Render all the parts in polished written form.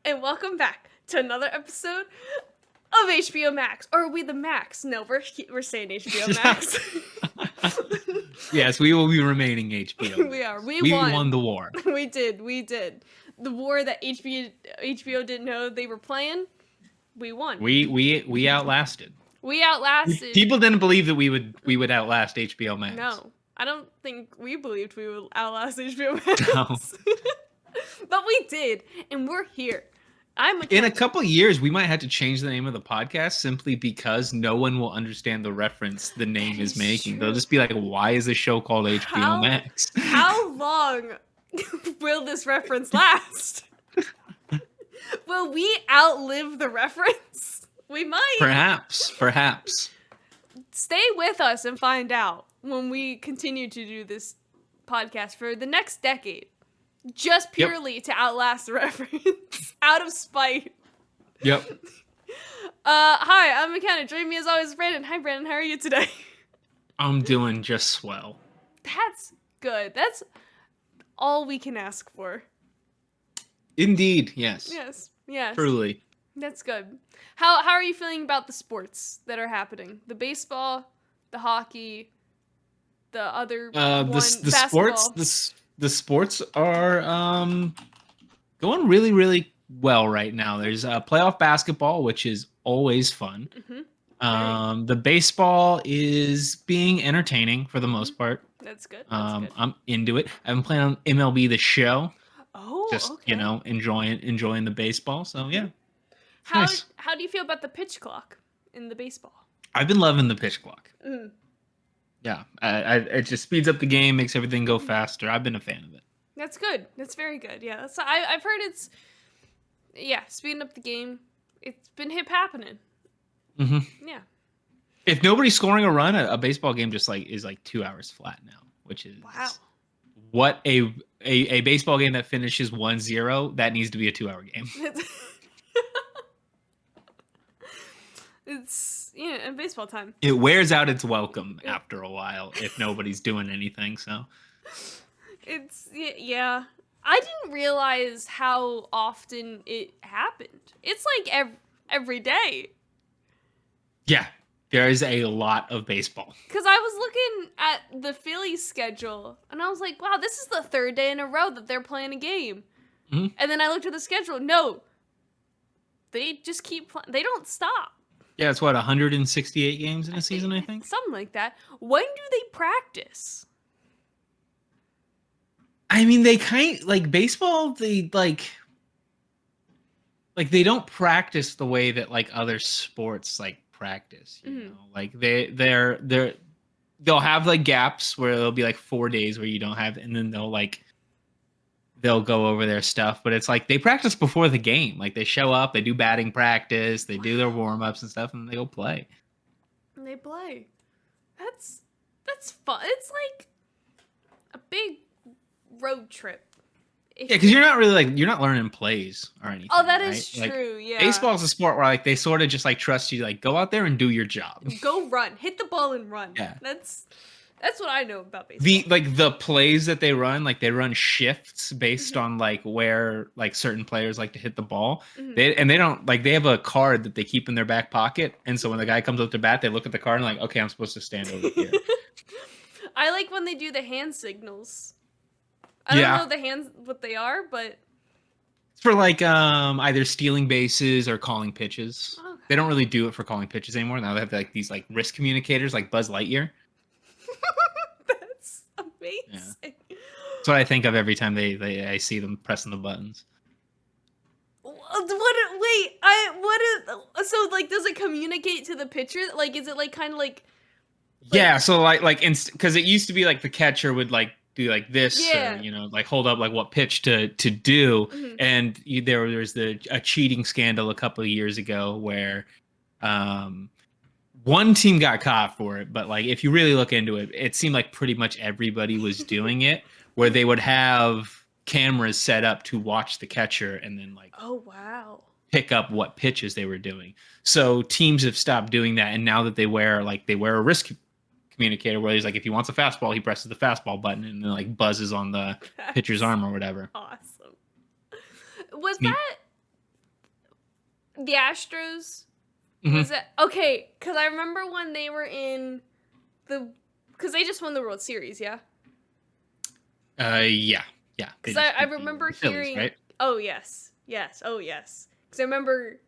and welcome back to another episode of HBO Max. Or are we the Max? No, we're saying HBO Max. Yes, we will be remaining HBO Max. We are. We won the war. We did. The war that HBO didn't know they were playing, we won. We outlasted. We outlasted. People didn't believe that we would outlast HBO Max. No, I don't think we believed we would outlast HBO Max. No. But we did, and we're here. In a couple years, we might have to change the name of the podcast simply because no one will understand the reference the name is making. True. They'll just be like, why is this show called HBO Max? How long will this reference last? Will we outlive the reference? We might. Perhaps. Stay with us and find out when we continue to do this podcast for the next decade. Just purely to outlast the reference. Out of spite. Yep. Hi, I'm Makenna. Joining me as always, Brandon. Hi, Brandon. How are you today? I'm doing just swell. That's good. That's all we can ask for. Indeed, yes. Yes. Truly. That's good. How are you feeling about the sports that are happening? The baseball, the hockey, the other basketball. The sports are going really, really well right now. There's playoff basketball, which is always fun. Mm-hmm. The baseball is being entertaining for the most part. That's good. I'm into it. I've been playing on MLB The Show. Oh, just okay. Enjoying the baseball. So yeah. How nice. How do you feel about the pitch clock in the baseball? I've been loving the pitch clock. Mm. Yeah, it just speeds up the game, makes everything go faster. I've been a fan of it. That's good. That's very good. Yeah, I've heard it's speeding up the game. It's been happening. Mm-hmm. Yeah. If nobody's scoring a run, a baseball game just is 2 hours flat now, which is what a baseball game that finishes 1-0 that needs to be a 2-hour game. It's in baseball time. It wears out its welcome after a while if nobody's doing anything. So it's I didn't realize how often it happened. It's like every day. Yeah, there is a lot of baseball. Because I was looking at the Phillies schedule and I was like, wow, this is the third day in a row that they're playing a game. Mm-hmm. And then I looked at the schedule. No, they just keep playing. They don't stop. Yeah, it's 168 games in a season, I think? Something like that. When do they practice? I mean, they baseball, they they don't practice the way that other sports practice, you know? Like they'll have gaps where there'll be 4 days where you don't have, and then they'll go over their stuff, but it's they practice before the game. They show up, they do batting practice, they do their warm-ups and stuff, and they go play. And they play. That's fun. It's like a big road trip. Yeah, because you're not really you're not learning plays or anything. Oh, that is true. Yeah. Baseball is a sport where they sort of just trust you, go out there and do your job. Go run, hit the ball and run. Yeah. That's what I know about baseball. The plays that they run, they run shifts based on where certain players like to hit the ball. Mm-hmm. They don't they have a card that they keep in their back pocket, and so when the guy comes up to bat, they look at the card and okay, I'm supposed to stand over here. I like when they do the hand signals. I don't know what they are, but it's for either stealing bases or calling pitches. Okay. They don't really do it for calling pitches anymore. Now they have these wrist communicators like Buzz Lightyear. That's amazing. Yeah. That's what I think of every time I see them pressing the buttons. So does it communicate to the pitcher? Is it kind of yeah, so because it used to be the catcher would do this, or hold up what pitch to do. Mm-hmm. And there was a cheating scandal a couple of years ago where one team got caught for it, but if you really look into it, it seemed like pretty much everybody was doing it, where they would have cameras set up to watch the catcher and then oh wow, pick up what pitches they were doing. So teams have stopped doing that, and now that they wear a wrist communicator where he's if he wants a fastball, he presses the fastball button and then buzzes on the pitcher's arm or whatever. Awesome. Was that The Astros. Mhm. Was it okay? Because I remember when they were in because they just won the World Series, yeah. Yeah. Because I remember hearing. Right? Oh yes. Oh yes. Because I remember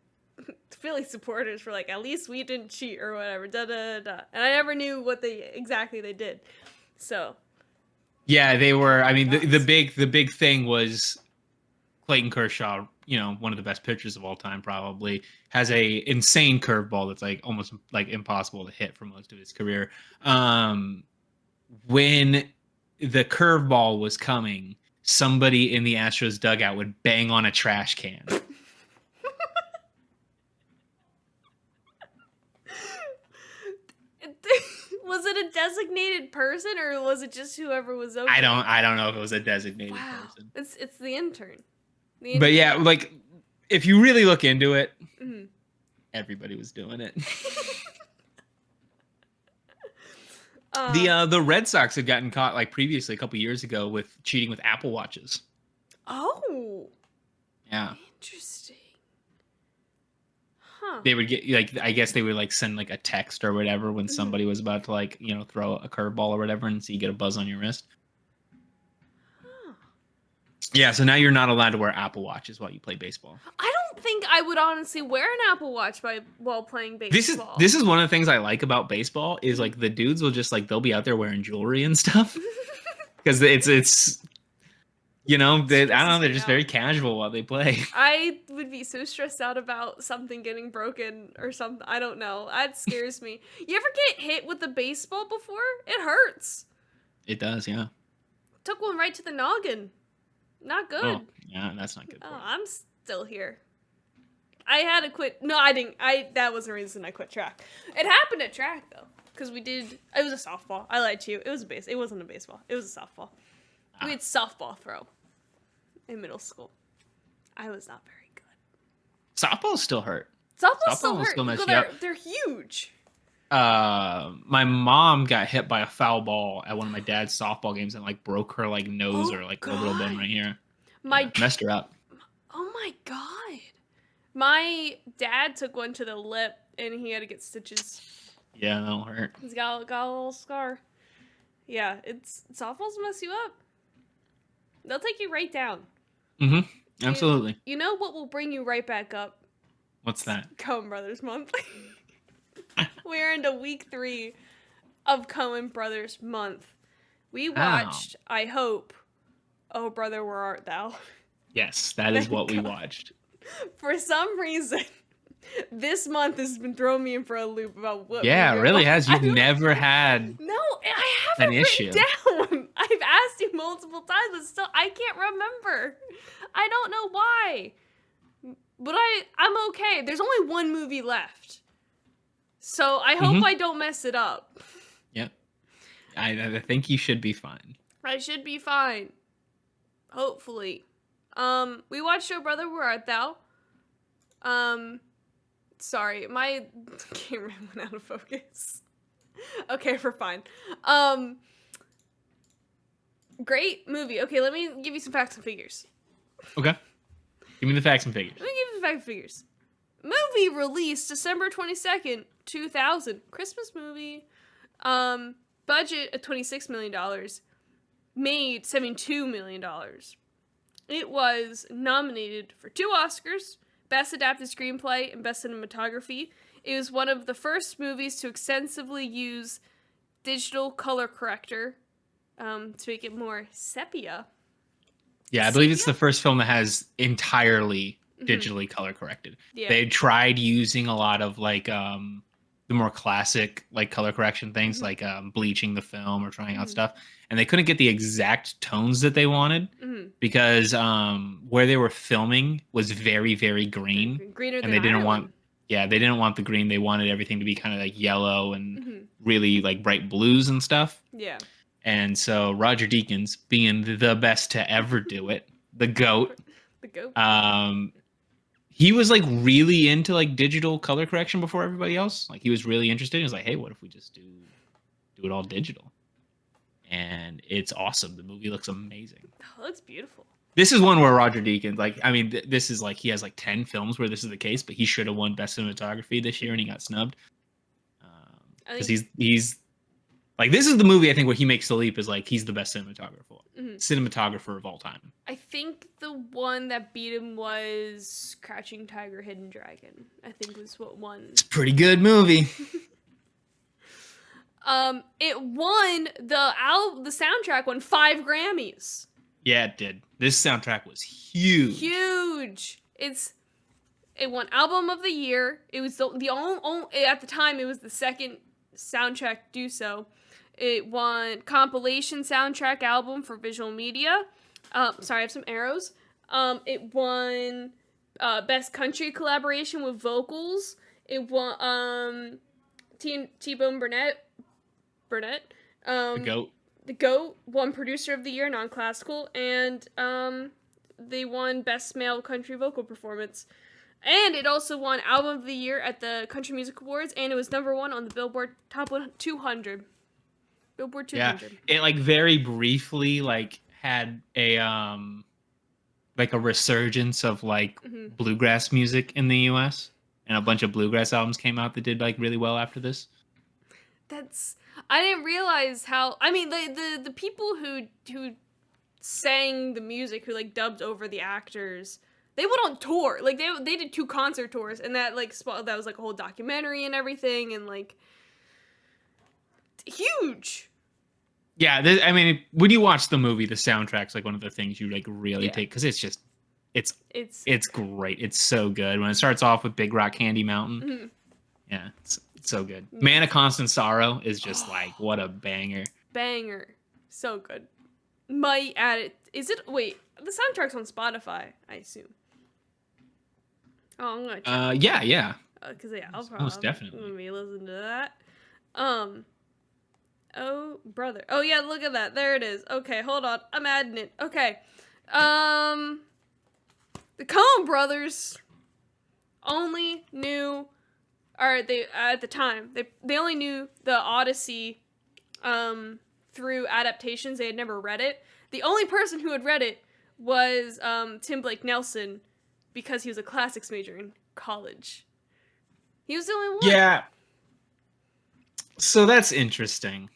Philly supporters were like, at least we didn't cheat or whatever. Da da da. And I never knew what exactly they did. So. Yeah, they were. I mean, the big thing was Clayton Kershaw. One of the best pitchers of all time, probably has a insane curveball that's like almost like impossible to hit for most of his career. When the curveball was coming, somebody in the Astros dugout would bang on a trash can. Was it a designated person or was it just whoever was over? I don't know if it was a designated person. It's the intern. But yeah, like if you really look into it, everybody was doing it. The Red Sox had gotten caught like previously a couple years ago with cheating with Apple Watches. Oh. Yeah. Interesting. Huh. They would get like I guess they would like send like a text or whatever when somebody was about to like throw a curveball or whatever, and so you get a buzz on your wrist. Huh. Yeah, so now you're not allowed to wear Apple Watches while you play baseball. I don't think I would honestly wear an Apple Watch while playing baseball. This is one of the things I like about baseball is like the dudes will just like they'll be out there wearing jewelry and stuff because it's I don't know, they're just very casual while they play. I would be so stressed out about something getting broken or something. I don't know. That scares me. You ever get hit with a baseball before? It hurts. It does, yeah. Took one right to the noggin. Not good. Oh, yeah, that's not good. I'm still here. I had to quit. No, I didn't. That was the reason I quit track. It happened at track though, because it was a softball. I lied to you. It was it wasn't a baseball. It was a softball. We had softball throw in middle school. I was not very good. Softballs still hurt. Softballs still hurt. Still mess you up. They're huge. My mom got hit by a foul ball at one of my dad's softball games and like broke her like nose or like orbital bone right here. Messed her up. Oh my god. My dad took one to the lip and he had to get stitches. Yeah, that'll hurt. He's got a little scar. Yeah, softballs mess you up. They'll take you right down. Mm-hmm. Absolutely. You know what will bring you right back up? What's that? Coen Brothers Month. We're into week 3 of Coen Brothers Month. We watched, I hope, Oh Brother, Where Art Thou? Yes, that is what we watched. For some reason, this month has been throwing me in for a loop about what. Yeah, it really has. You've never had I haven't an issue down. I've asked you multiple times, but still I can't remember. I don't know why. But I'm okay. There's only one movie left. So I hope I don't mess it up. Yep. I think you should be fine. I should be fine. Hopefully. We watched Oh Brother, Where Art Thou? Sorry, my camera went out of focus. Okay, we're fine. Great movie. Okay, let me give you some facts and figures. Okay. Give me the facts and figures. Let me give you the facts and figures. Movie released December 22nd, 2000. Christmas movie. Budget of $26 million. Made $72 million. It was nominated for 2 Oscars, Best Adapted Screenplay and Best Cinematography. It was one of the first movies to extensively use digital color corrector to make it more sepia. Yeah, I believe it's the first film that has entirely digitally color corrected. Yeah. They tried using a lot of like the more classic like color correction things like bleaching the film or trying out stuff, and they couldn't get the exact tones that they wanted because where they were filming was very, very green. Greener than and they didn't Ireland. they didn't want the green. They wanted everything to be kind of like yellow and really like bright blues and stuff. Yeah. And so Roger Deakins, being the best to ever do it, the GOAT, he was like really into like digital color correction before everybody else. Like he was really interested. He was like, hey, what if we just do it all digital? And it's awesome. The movie looks amazing. Oh, it looks beautiful. This is one where Roger Deakins, like, I mean, this is like he has like 10 films where this is the case, but he should have won Best Cinematography this year and he got snubbed. Because he's like, this is the movie I think where he makes the leap is like he's the best cinematographer of all time. I think the one that beat him was Crouching Tiger, Hidden Dragon. I think was what won. It's a pretty good movie. It won the soundtrack won 5 Grammys. Yeah, it did. This soundtrack was huge. Huge. It won Album of the Year. It was the only at the time it was the second soundtrack to do so. It won Compilation Soundtrack Album for Visual Media. Sorry, I have some arrows. It won Best Country Collaboration with Vocals. It won T-Bone Burnett. The GOAT. The GOAT won Producer of the Year, non-classical, and they won Best Male Country Vocal Performance. And it also won Album of the Year at the Country Music Awards, and it was number 1 on the Billboard Top 200. Billboard 200. Yeah, it like very briefly like had a like a resurgence of like bluegrass music in the US, and a bunch of bluegrass albums came out that did like really well after this. I didn't realize how. I mean, the people who sang the music, who like dubbed over the actors, they went on tour. Like they did 2 concert tours, and that that was like a whole documentary and everything, and like huge. Yeah, I mean, when you watch the movie, the soundtrack's like one of the things you like really take, because it's just it's great. It's so good. When it starts off with Big Rock Candy Mountain, yeah, it's so good. Man of Constant Sorrow is just like, what a banger. Banger. So good. Might add it. Is it? Wait, the soundtrack's on Spotify, I assume. Oh, I'm gonna check. Yeah. Because I'll probably most definitely maybe listen to that. Oh, brother. Oh, yeah, look at that. There it is. Okay, hold on. I'm adding it. Okay. The Coen brothers only knew, or they, at the time, they only knew the Odyssey, through adaptations. They had never read it. The only person who had read it was, Tim Blake Nelson, because he was a classics major in college. He was the only one. Yeah. So that's interesting.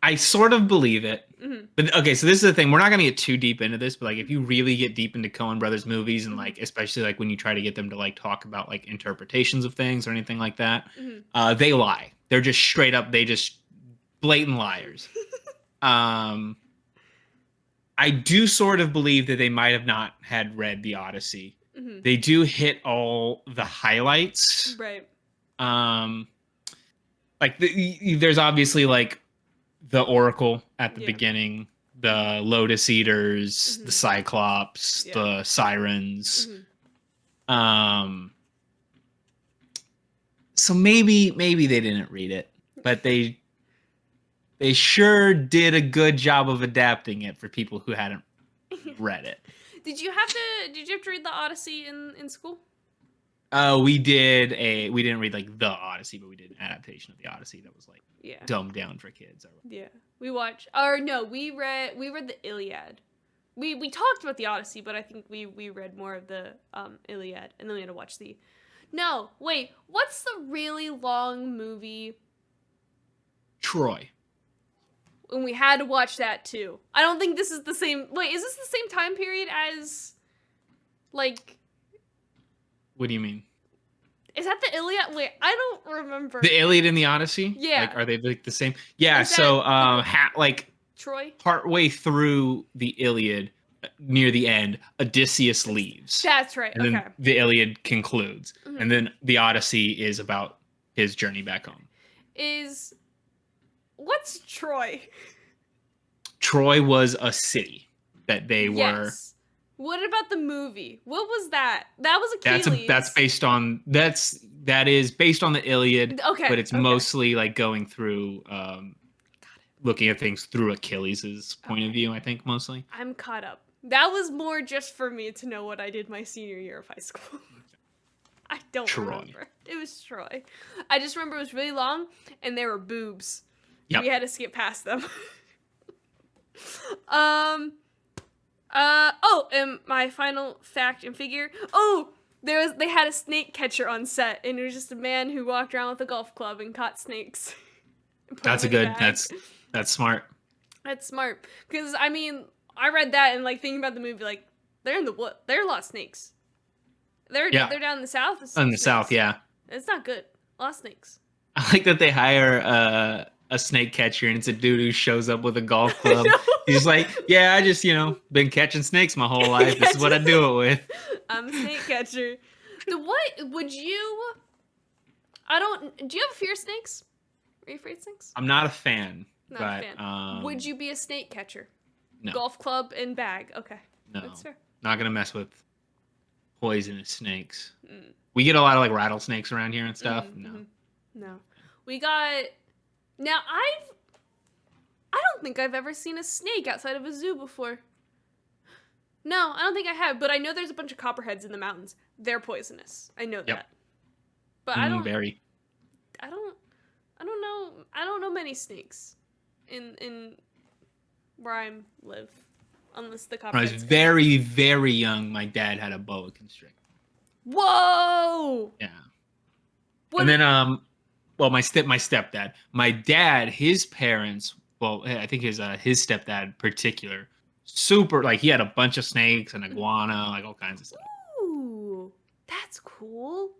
I sort of believe it. But okay, so this is the thing. We're not going to get too deep into this, but like if you really get deep into Coen Brothers movies, and like especially like when you try to get them to like talk about like interpretations of things or anything like that, they lie. They're just straight up, they just blatant liars. I do sort of believe that they might have not had read the Odyssey. They do hit all the highlights. Right. Like there's obviously like the Oracle at the beginning, the Lotus Eaters, the Cyclops, the Sirens. So maybe they didn't read it, but they sure did a good job of adapting it for people who hadn't read it. Did you have to read the Odyssey in school? We didn't read like the Odyssey, but we did an adaptation of the Odyssey that was like dumbed down for kids. Yeah, we read the Iliad. We talked about the Odyssey, but I think we read more of the Iliad, and then we had to watch the. No, wait, what's the really long movie? Troy. And we had to watch that too. I don't think this is the same. Wait, is this the same time period as, like? What do you mean? Is that the Iliad? Wait, I don't remember. The Iliad and the Odyssey? Yeah. Like, are they like the same? Yeah. So, like Troy. Partway through the Iliad, near the end, Odysseus leaves. That's right. And okay. then the Iliad concludes, and then the Odyssey is about his journey back home. What's Troy? Troy was a city that they were. Yes. What about the movie? What was that? That was Achilles. That is based on the Iliad. Okay. But it's mostly like going through, looking at things through Achilles' point of view. I think mostly. I'm caught up. That was more just for me to know what I did my senior year of high school. I don't remember. It was Troy. I just remember it was really long and there were boobs. Yep. We had to skip past them. And my final fact and figure. Oh, they had a snake catcher on set, and it was just a man who walked around with a golf club and caught snakes. And put That's a them in good. bag. That's smart. That's smart. Because I mean, I read that and like thinking about the movie, like they're in the wood. There are a lot of snakes. They're down in the south. In the south, yeah. It's not good. A lot of snakes. I like that they hire a snake catcher, and it's a dude who shows up with a golf club. He's like, yeah, I just been catching snakes my whole life. This is what I do it with. I'm a snake catcher. What would you? Do you have a fear of snakes? Are you afraid of snakes? I'm not a fan. Not a fan. Would you be a snake catcher? No. Golf club and bag. Okay. No. That's fair. Not gonna mess with poisonous snakes. We get a lot of like rattlesnakes around here and stuff. No. We got. Now I don't think I've ever seen a snake outside of a zoo before. No, I don't think I have. But I know there's a bunch of copperheads in the mountains. They're poisonous. I know that. But I don't. Very. I don't know. I don't know many snakes in where I live, unless the When I was copperheads. very, very young, my dad had a boa constrictor. Whoa! Yeah. What And then my stepdad, my dad, his parents, well, I think his stepdad in particular, super, like he had a bunch of snakes and iguana, like all kinds of stuff. Ooh, that's cool.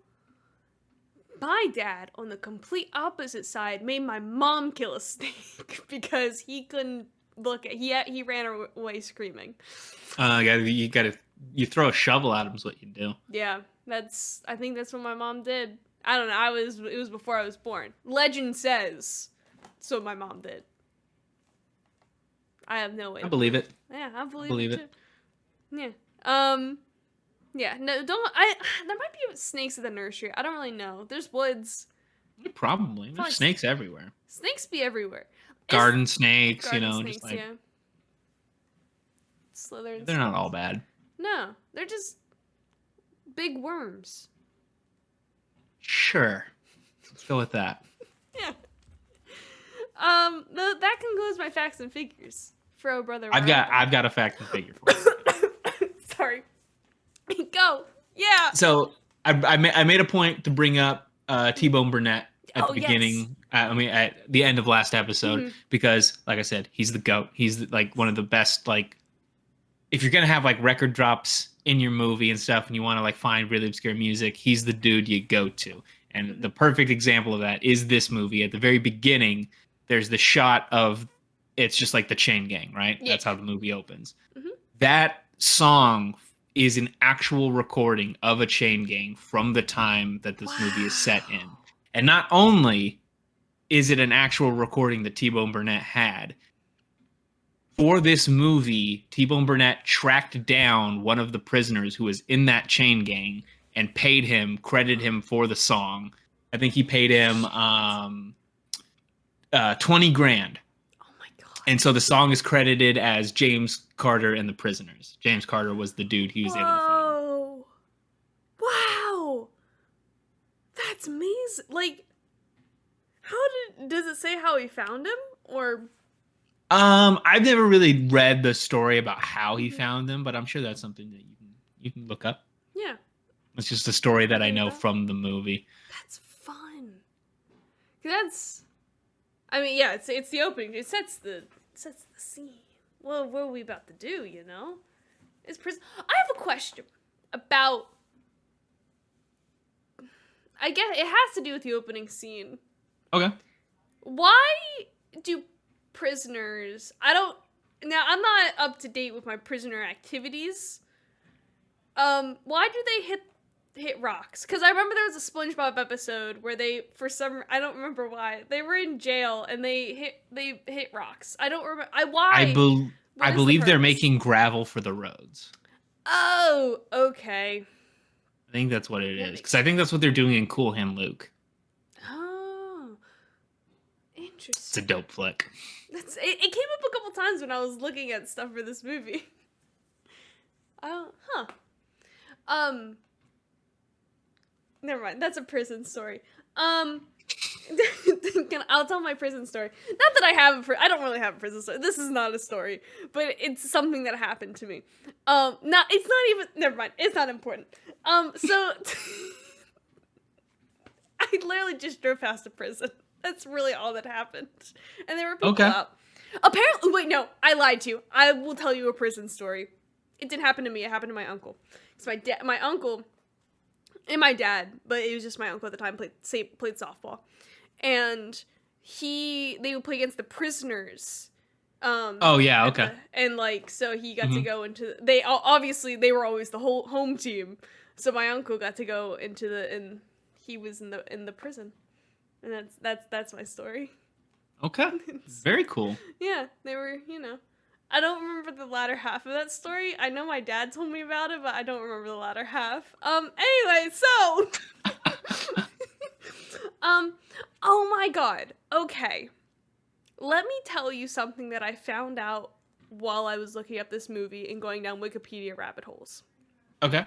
My dad, on the complete opposite side, made my mom kill a snake because he couldn't look at. He ran away screaming. You throw a shovel at him is what you do. Yeah, I think that's what my mom did. I don't know. It was before I was born. Legend says, so my mom did. I have no way. I believe it. Yeah, I believe it too. Yeah. Yeah. No, don't. There might be snakes at the nursery. I don't really know. There's woods. Probably. There's snakes everywhere. Snakes be everywhere. Garden snakes, snakes, just like. Yeah. Slytherin. They're not all bad. No, they're just big worms. Sure. Let's go with that. Yeah. That concludes my facts and figures for Oh Brother. I've got a fact and figure for you. Sorry. Go. Yeah. So I made a point to bring up T-Bone Burnett at the beginning. Yes. At the end of last episode, because, like I said, he's the GOAT. He's like one of the best. Like, if you're gonna have like record drops in your movie and stuff, and you want to like find really obscure music, he's the dude you go to. And the perfect example of that is this movie. At the very beginning, there's the shot of it's just like the chain gang, right? Yeah. That's how the movie opens. That song is an actual recording of a chain gang from the time that this movie is set in. And not only is it an actual recording that T-Bone Burnett had, for this movie, T-Bone Burnett tracked down one of the prisoners who was in that chain gang and credited him for the song. I think he paid him $20,000. Oh my God. And so the song is credited as James Carter and the Prisoners. James Carter was the dude he was able to find. Wow. That's amazing. Like, does it say how he found him? Or I've never really read the story about how he found them, but I'm sure that's something that you can look up. Yeah. It's just a story that I know from the movie. That's fun. It's the opening. It sets the scene. Well, what are we about to do, you know? I have a question about, I guess it has to do with the opening scene. Okay. Why do prisoners, I'm not up to date with my prisoner activities. Why do they hit rocks? Because I remember there was a SpongeBob episode where they, I don't remember why, they were in jail and they hit rocks. I don't remember. I believe they're making gravel for the roads. Oh, okay. I think that's what it is. Because I think that's what they're doing in Cool Hand Luke. Oh. Interesting. It's a dope flick. It came up a couple times when I was looking at stuff for this movie. Never mind. That's a prison story. I'll tell my prison story. Not that I don't really have a prison story. This is not a story, but it's something that happened to me. It's not even, never mind. It's not important. So I literally just drove past a prison. That's really all that happened. And there were people out. Apparently, wait, no, I lied to you. I will tell you a prison story. It didn't happen to me. It happened to my uncle. So my uncle and my dad, but it was just my uncle at the time, played softball. And they would play against the prisoners. Okay. And like, so he got to go into, they were always the whole home team. So my uncle got to go and he was in the prison. And that's my story. Okay. Very cool. Yeah, they were, I don't remember the latter half of that story. I know my dad told me about it, but I don't remember the latter half. Anyway, so oh my god. Okay. Let me tell you something that I found out while I was looking up this movie and going down Wikipedia rabbit holes. Okay.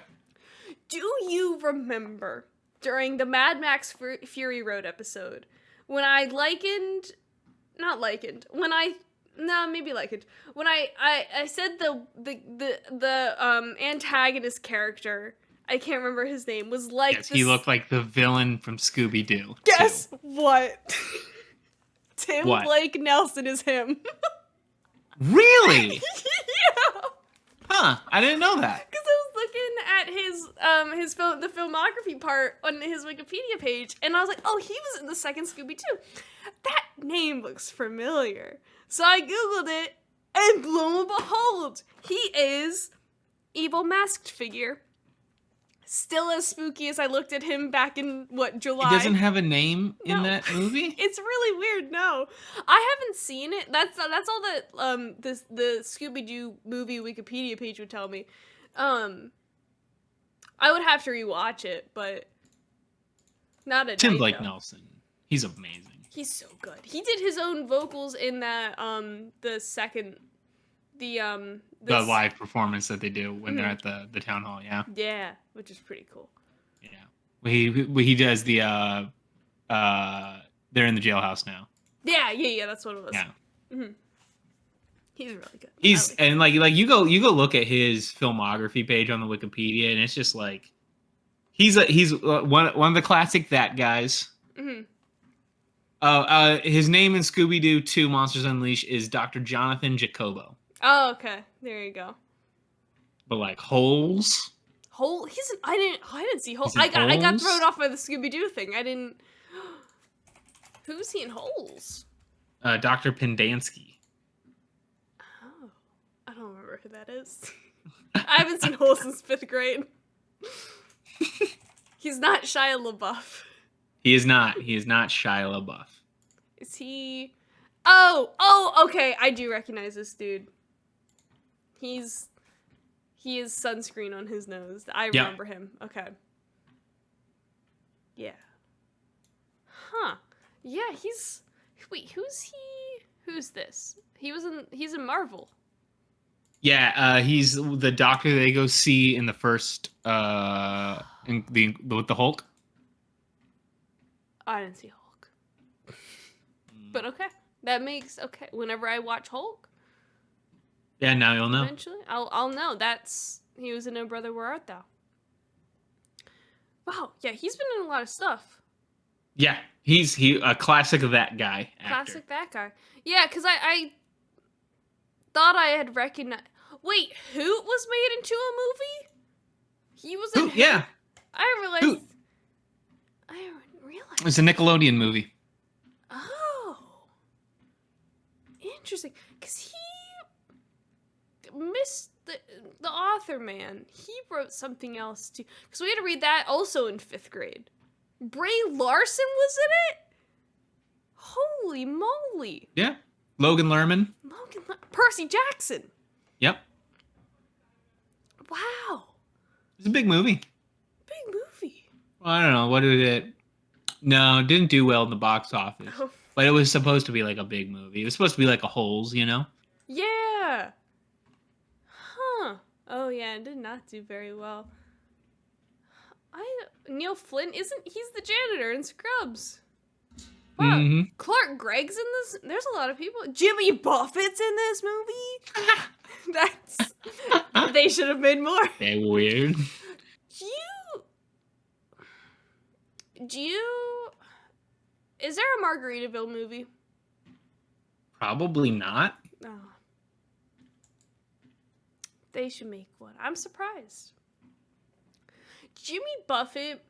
Do you remember during the Mad Max Fury Road episode when I said the antagonist character, I can't remember his name, was like, yes, he looked like the villain from Scooby-Doo. Guess what? Tim Blake Nelson is him. Really? Yeah. Huh, I didn't know that. Because I was looking at the filmography part on his Wikipedia page, and I was like, oh, he was in the second Scooby-Doo. That name looks familiar. So I Googled it, and lo and behold, he is evil masked figure. Still as spooky as I looked at him back in, July? He doesn't have a name in that movie? It's really weird, no. I haven't seen it. That's all that the Scooby-Doo movie Wikipedia page would tell me. I would have to rewatch it, but not a Tim Blake Nelson. He's amazing. He's so good. He did his own vocals in that the live performance that they do when they're at the town hall, yeah. Yeah, which is pretty cool. Yeah. He does the they're in the jailhouse now. Yeah, that's what it was. Yeah. Mm-hmm. He's really good. And like you go look at his filmography page on the Wikipedia, and it's just like he's one of the classic that guys. Mm-hmm. His name in Scooby-Doo 2 Monsters Unleashed is Dr. Jonathan Jacobo. Oh, okay. There you go. But like Holes? I didn't see Holes. I got thrown off by the Scooby-Doo thing. I didn't. Who's he in Holes? Dr. Pendansky. Oh, I don't remember who that is. I haven't seen Holes since 5th grade. He's not Shia LaBeouf. He is not Shia LaBeouf. Is he? Oh, okay. I do recognize this dude. He has sunscreen on his nose. I remember him. Okay. Yeah. Huh. Yeah, wait, who's he? Who's this? He's in Marvel. Yeah, he's the doctor they go see in the first with the Hulk. I didn't see Hulk. But okay. That makes okay. Whenever I watch Hulk. Yeah, now you'll know. Eventually, I'll know. He was in Oh Brother, Where Art Thou? Wow, yeah, he's been in a lot of stuff. Yeah, he's a classic of that guy. Classic that guy. Yeah, because I thought I had recognized. Wait, Hoot was made into a movie? He was in Hoot? Yeah. I realized. Hoot. I didn't realize. It's a Nickelodeon movie. Oh. Interesting. Because he missed the author, man. He wrote something else too. Because we had to read that also in 5th grade. Bray Larson was in it? Holy moly. Yeah. Logan Lerman. Percy Jackson. Yep. Wow. It's a big movie. Big movie. Well, I don't know. What did it... No, it didn't do well in the box office. Oh. But it was supposed to be like a big movie. It was supposed to be like a Holes, you know? Yeah. Huh. Oh, yeah, it did not do very well. Neil Flynn, he's the janitor in Scrubs. Wow, Mm-hmm. Clark Gregg's in this. There's a lot of people. Jimmy Buffett's in this movie. That's. They should have made more. They're weird. Do you? Is there a Margaritaville movie? Probably not. Oh. They should make one. I'm surprised. Jimmy Buffett.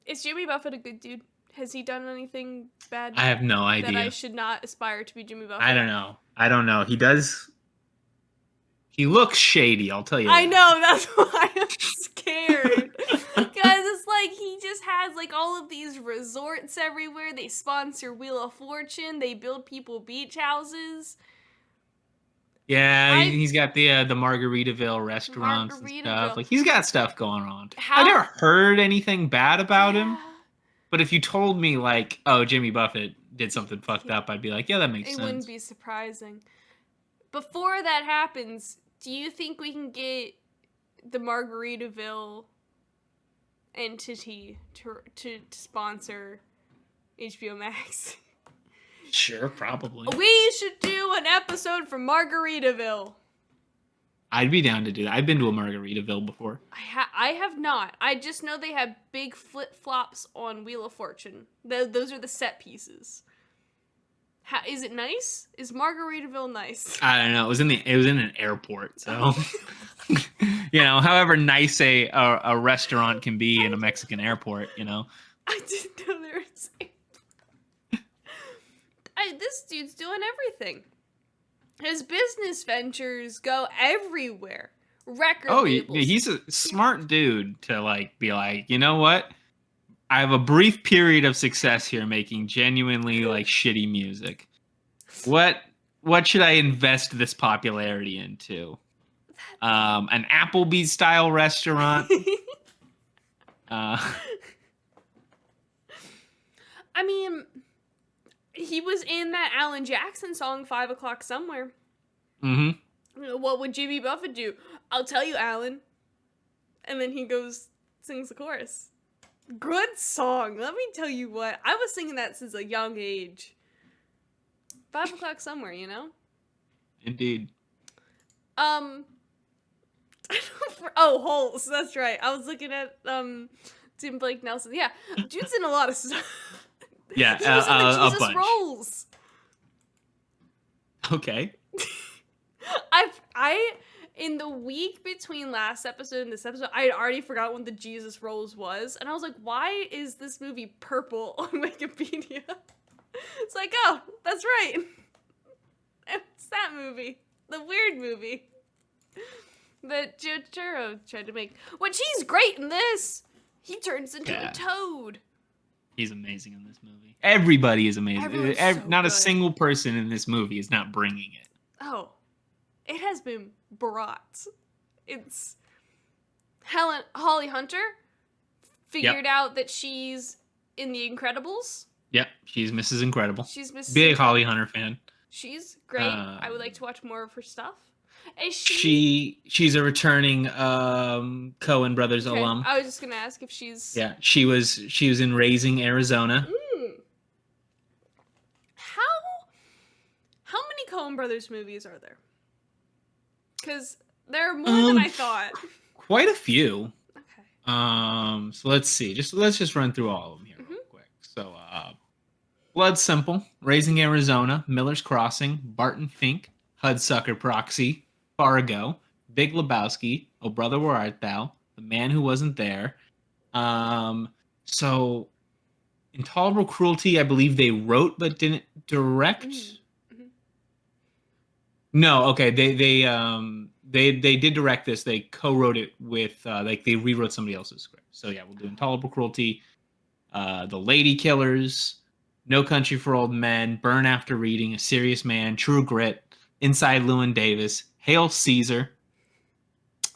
Is Jimmy Buffett a good dude? Has he done anything bad? I have no idea. That I should not aspire to be Jimmy Buffett? I don't know. He does. He looks shady, I'll tell you. I know, that's why I'm scared. Because it's like he just has like all of these resorts everywhere. They sponsor Wheel of Fortune. They build people beach houses. Yeah, he's got the Margaritaville restaurants and stuff. Like, he's got stuff going on. I never heard anything bad about him. But if you told me, like, oh, Jimmy Buffett did something fucked up, I'd be like, yeah, that makes sense. It wouldn't be surprising. Before that happens, do you think we can get the Margaritaville entity to sponsor HBO Max? Sure, probably. We should do an episode from Margaritaville. I'd be down to do that. I've been to a Margaritaville before. I have not. I just know they have big flip-flops on Wheel of Fortune. Those are the set pieces. Is it nice? Is Margaritaville nice? I don't know. It was in an airport, so however nice a restaurant can be in a Mexican airport, I didn't know there was. This dude's doing everything. His business ventures go everywhere. Record labels. Yeah, he's a smart dude to like be like, you know what? I have a brief period of success here making genuinely like shitty music. What should I invest this popularity into? An Applebee's style restaurant. I mean, he was in that Alan Jackson song, 5 O'Clock Somewhere. Mm-hmm. What would Jimmy Buffett do? I'll tell you, Alan. And then he goes, sings the chorus. Good song. Let me tell you what. I was singing that since a young age. 5 O'Clock Somewhere, Indeed. Holes. That's right. I was looking at Tim Blake Nelson. Yeah, dude's in a lot of stuff. Yeah, he was in the Jesus bunch. Rolls. Okay. I in the week between last episode and this episode, I had already forgot what the Jesus Rolls was, and I was like, why is this movie purple on Wikipedia? It's like, oh, that's right. It's that movie. The weird movie that Joe Turturro tried to make. Which he's great in this. He turns into a toad. He's amazing in this movie. Everybody is amazing. Not a good. single person in this movie is not bringing it. Oh, it has been brought. It's Holly Hunter figured out that she's in The Incredibles. Yep, she's Mrs. Incredible. She's Mrs. Big Holly Hunter fan. She's great. I would like to watch more of her stuff. Is she's a returning Coen Brothers alum. I was just gonna ask if she's. Yeah, she was in Raising Arizona. How many Coen Brothers movies are there? Because there are more than I thought. Quite a few. Okay. So let's see. Let's just run through all of them here real quick. So, Blood Simple, Raising Arizona, Miller's Crossing, Barton Fink, Hudsucker Proxy, Fargo, Big Lebowski, Oh Brother Where Art Thou, The Man Who Wasn't There. So Intolerable Cruelty, I believe they wrote but didn't direct. No, okay. They did direct this. They co-wrote it with they rewrote somebody else's script. So yeah, we'll do Intolerable Cruelty, The Lady Killers, No Country for Old Men, Burn After Reading, A Serious Man, True Grit, Inside Llewyn Davis, Hail Caesar,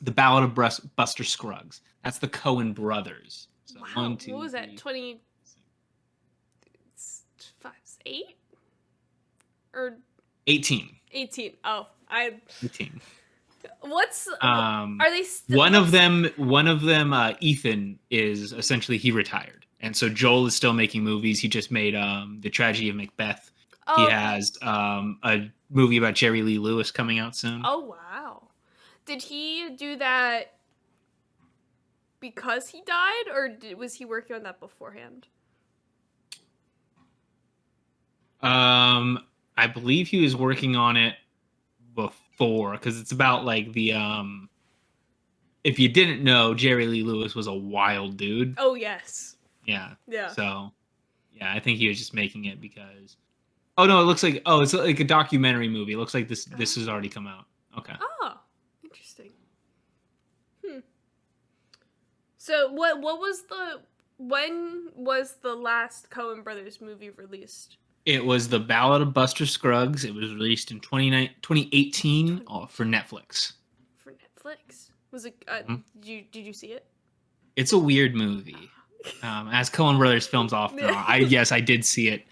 The Ballad of Buster Scruggs. That's the Coen brothers. So wow. 1, 2, what was that? 3, 25, 8? Or 18. 18. Oh, 18. What's are they still one of them Ethan is essentially he retired And so Joel is still making movies. He just made The Tragedy of Macbeth. He Oh, okay. has a movie about Jerry Lee Lewis coming out soon. Oh, wow. Did he do that because he died, or was he working on that beforehand? I believe he was working on it before, because it's about like the if you didn't know, Jerry Lee Lewis was a wild dude. Oh, yes. Yeah. Yeah. So, yeah, I think he was just making it because. Oh no, it looks like it's like a documentary movie. It looks like this has already come out. Okay. Oh, interesting. So when was the last Coen Brothers movie released? It was The Ballad of Buster Scruggs. It was released in 2018 for Netflix. For Netflix? Was it? Did you see it? It's a weird movie. As Coen Brothers films often are. I did see it.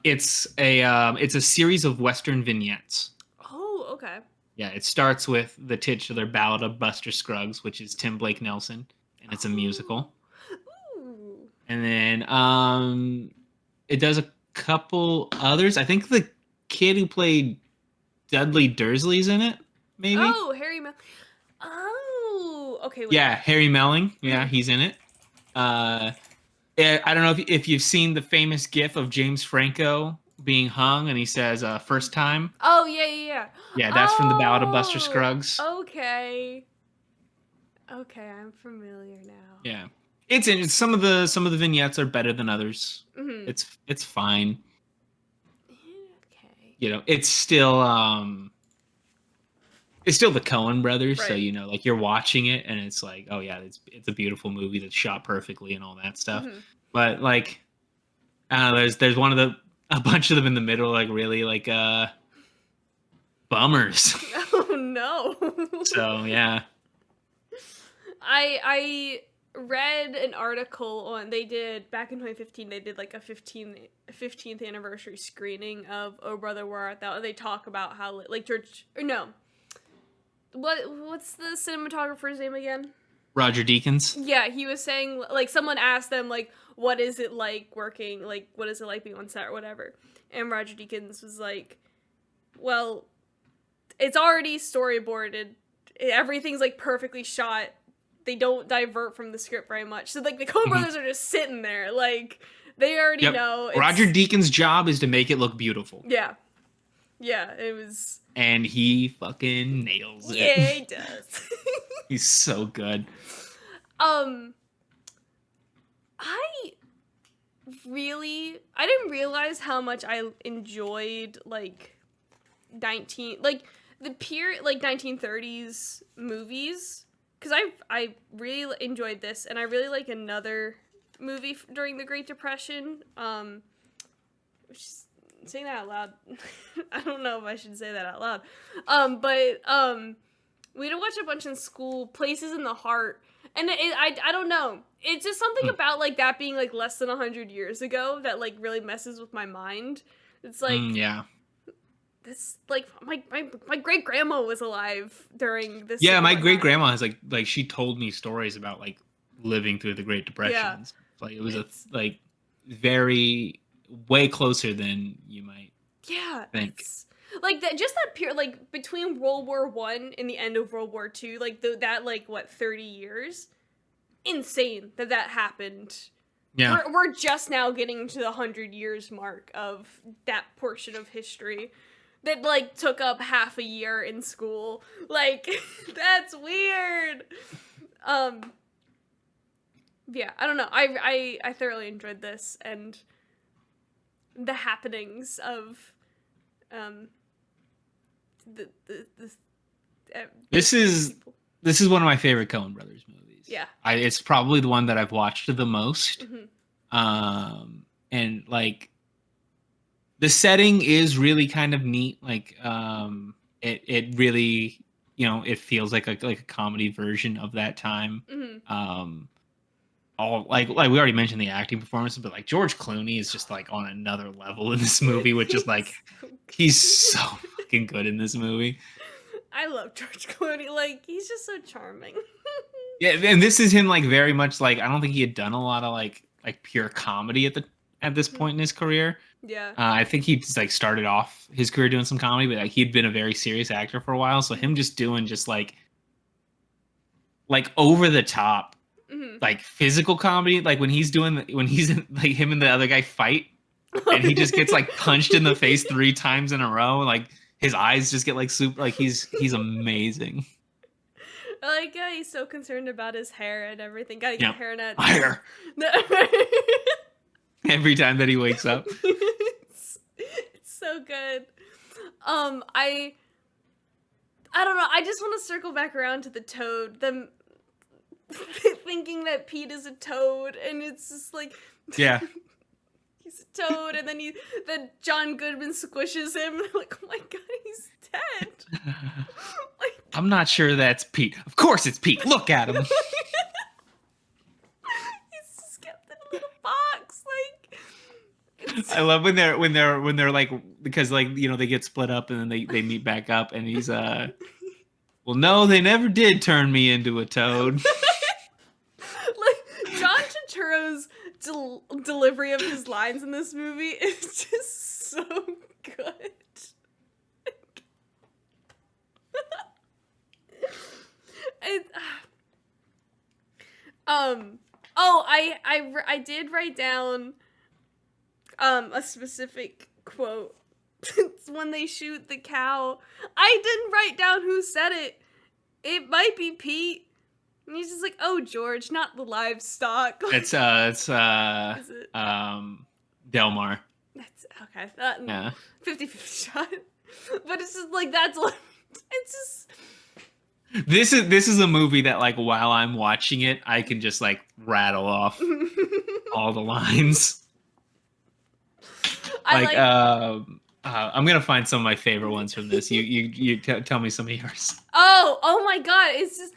It's a series of Western vignettes. Oh, okay. Yeah, it starts with the titular Ballad of Buster Scruggs, which is Tim Blake Nelson, and it's a musical. Ooh. And then it does a couple others. I think the kid who played Dudley Dursley's in it, maybe. Oh, Harry Oh, okay. Wait. Yeah, Harry Melling. Yeah, he's in it. I don't know if you've seen the famous GIF of James Franco being hung, and he says "first time." Oh, yeah. Yeah, that's from the Ballad of Buster Scruggs. Okay, I'm familiar now. Yeah, it's some of the vignettes are better than others. Mm-hmm. It's fine. Okay. You know, it's still the Coen brothers, right. So you know, like you're watching it and it's like, oh yeah, it's a beautiful movie that's shot perfectly and all that stuff. Mm-hmm. But like, I don't know, there's a bunch of them in the middle, like really like bummers. Oh no. So yeah. I read an article on back in 2015 they did like a 15th anniversary screening of Oh Brother Where Art Thou, and they talk about how like what's the cinematographer's name again? Roger Deakins. Yeah, he was saying, like, someone asked them, like, what is it like working, like, what is it like being on set or whatever, and Roger Deakins was like, well, it's already storyboarded, everything's like perfectly shot, they don't divert from the script very much, so like the Coen brothers are just sitting there, like they already know. Roger Deakins' job is to make it look beautiful. Yeah, it was. And he fucking nails it. Yeah, he does. He's so good. I didn't realize how much I enjoyed like the period, like 1930s movies, because I really enjoyed this, and I really like another movie during the Great Depression, which is, saying that out loud, I don't know if I should say that out loud, but we had to watch a bunch in school, Places in the Heart, and I don't know, it's just something about like that being like less than 100 years ago that like really messes with my mind. It's like, yeah, this, like, my great grandma was alive during this. Yeah, my great grandma has like she told me stories about like living through the Great Depression. Yeah. Like it was like very way closer than you might think. Like that, just that pure, like between World War I and the end of World War II, like that like what 30 years, insane that happened. Yeah, we're just now getting to the 100 years mark of that portion of history that like took up half a year in school. Like that's weird. Yeah, I don't know. I thoroughly enjoyed this and the happenings of this is one of my favorite Coen Brothers movies. Yeah, it's probably the one that I've watched the most. And like the setting is really kind of neat. Like it really, you know, it feels like a comedy version of that time. All like we already mentioned the acting performance, but like George Clooney is just like on another level in this movie, which is like he's so fucking good in this movie. I love George Clooney. Like he's just so charming. Yeah, and this is him like very much like I don't think he had done a lot of like like pure comedy at this point in his career. Yeah. I think he just like started off his career doing some comedy, but like he'd been a very serious actor for a while. So him just doing just like over the top, like physical comedy, like when he's in, like him and the other guy fight, and he just gets like punched in the face 3 times in a row, like his eyes just get like super, like he's amazing. I like how he's so concerned about his hair and everything. Gotta get hairnet. Hair. Every time that he wakes up. It's so good. I don't know. I just want to circle back around to the toad. Them thinking that Pete is a toad, and it's just like, yeah, he's a toad, and then John Goodman squishes him. Like, oh my god, he's dead. Like, I'm not sure that's Pete. Of course it's Pete. Look at him. He's just kept in a little box. Like, I love when they're like, because like, you know, they get split up and then they meet back up, and he's well, no, they never did turn me into a toad. Like, John Turturro's delivery of his lines in this movie is just so good. I did write down a specific quote. It's when they shoot the cow. I didn't write down who said it. It might be Pete. And he's just like, "Oh, George, not the livestock." It's Is it? Delmar. That's okay. Yeah. 50-50 shot. But it's just like, that's like, it's just. This is a movie that, like, while I'm watching it, I can just like rattle off all the lines. I'm gonna find some of my favorite ones from this. You tell me some of yours. Oh my god! It's just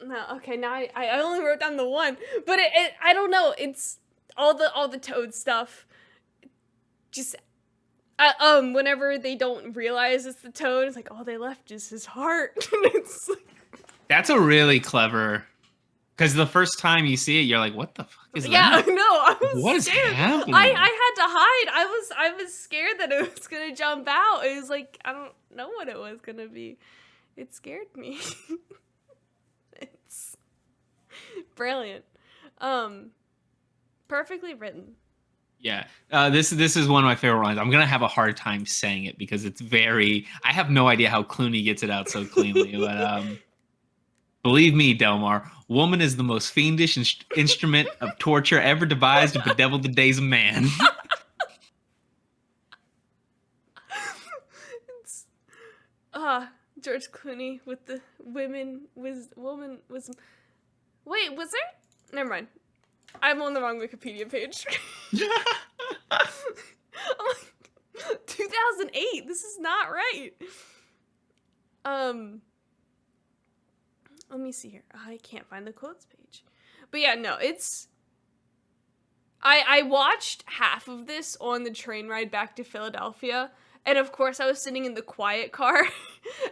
no. Okay, now I only wrote down the one, but I don't know. It's all the toad stuff. Just whenever they don't realize it's the toad, it's like all they left is his heart. It's like, that's a really clever. Because the first time you see it, you're like, "What the fuck is that?" Yeah, no, I was what scared. is happening? I had to hide. I was scared that it was gonna jump out. It was like, I don't know what it was gonna be. It scared me. It's brilliant. Perfectly written. Yeah, this is one of my favorite lines. I'm gonna have a hard time saying it because it's very. I have no idea how Clooney gets it out so cleanly, but believe me, Delmar, woman is the most fiendish instrument of torture ever devised to bedevil the days of man. It's, George Clooney with the woman was. Wait, was there? Never mind. I'm on the wrong Wikipedia page. I'm like, 2008. This is not right. Let me see here. I can't find the quotes page. But yeah, no, it's... I watched half of this on the train ride back to Philadelphia, and of course I was sitting in the quiet car,